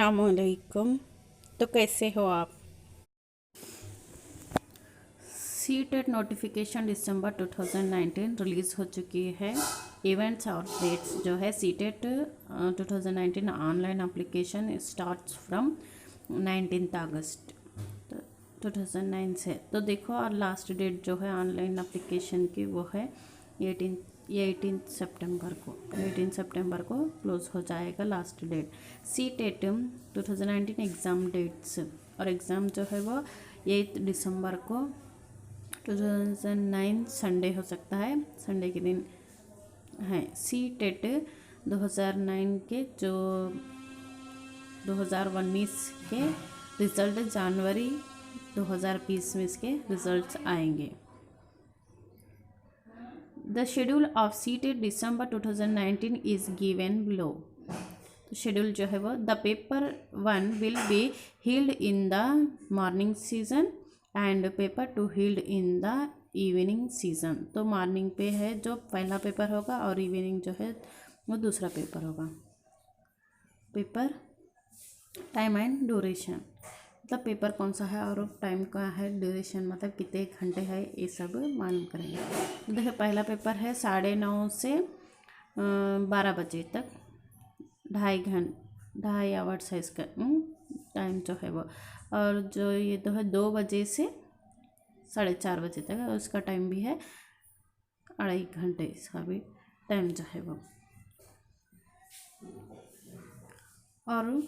अस्सलामुअलैकुम। तो कैसे हो आप? सीटेट नोटिफिकेशन दिसंबर 2019 रिलीज़ हो चुकी है। इवेंट्स और डेट्स जो है CTET 2019 online application starts from 19 अगस्त 2009 से। तो देखो, और लास्ट डेट जो है ऑनलाइन एप्लीकेशन की वो है 18 सितंबर को क्लोज हो जाएगा last date. CTET 2019 exam dates और एग्ज़ाम जो है वो 8 दिसंबर को 2009 संडे हो सकता है, संडे के दिन है। सीटेट 2009 के जो 2019 के रिज़ल्ट जनवरी 2020 में इसके रिज़ल्ट्स आएंगे। The schedule of CTET December 2019 is given below. Schedule जो है वो the paper 1 will be held in the morning season and paper 2 held in the evening season. तो मॉर्निंग पे है जो पहला पेपर होगा और इवनिंग जो है वो दूसरा पेपर होगा। पेपर टाइम एंड ड्यूरेशन, मतलब पेपर कौन सा है और टाइम का है, ड्यूरेशन मतलब कितने घंटे है, ये सब मालूम करेंगे। तो देखिए, पहला पेपर है 9:30 से 12 बजे तक, 2.5 आवर्स है इसका टाइम जो है वो। और जो ये तो है 2 बजे से 4:30 बजे तक है, उसका टाइम भी है 2.5 घंटे, इसका भी टाइम जो है वो। और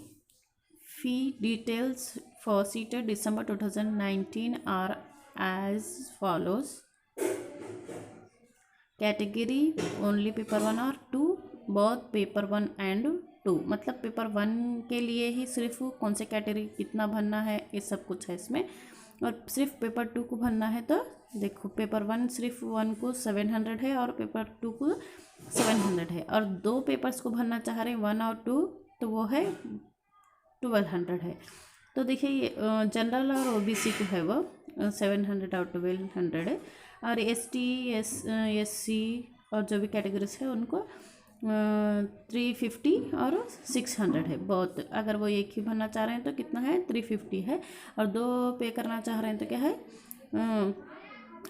fee details for CTET December 2019 are as follows. Category only paper 1 और 2, बोथ पेपर 1 एंड 2, मतलब पेपर 1 के लिए ही सिर्फ कौन से कैटेगरी कितना भरना है ये सब कुछ है इसमें। और सिर्फ पेपर 2 को भरना है तो देखो, पेपर 1 सिर्फ 1 को 700 है और पेपर 2 को 700 है। और 2 पेपर्स को भरना चाह रहे हैं 1 और 2, तो वो है 1200 है। तो देखिए, ये जनरल और ओबीसी को है वो 700 और 1200 है। और ST SC और जो भी कैटेगरीज है उनको 350 और 600 है। बहुत अगर वो एक ही भरना चाह रहे हैं तो कितना है, 350 है। और 2 पे करना चाह रहे हैं तो क्या है,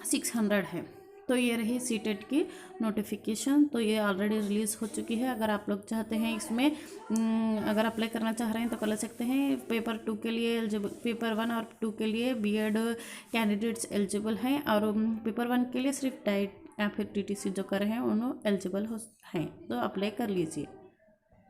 600 है। तो ये रही सीटेट की नोटिफिकेशन। तो ये ऑलरेडी रिलीज़ हो चुकी है। अगर आप लोग चाहते हैं इसमें अगर अप्लाई करना चाह रहे हैं तो कर सकते हैं। पेपर 2 के लिए एलिजिबल, पेपर 1 और 2 के लिए बीएड कैंडिडेट्स एलिजिबल हैं, और पेपर 1 के लिए सिर्फ डाइट या फिर TTC जो कर रहे हैं उन्होंने एलिजिबल हैं। तो अप्लाई कर लीजिए।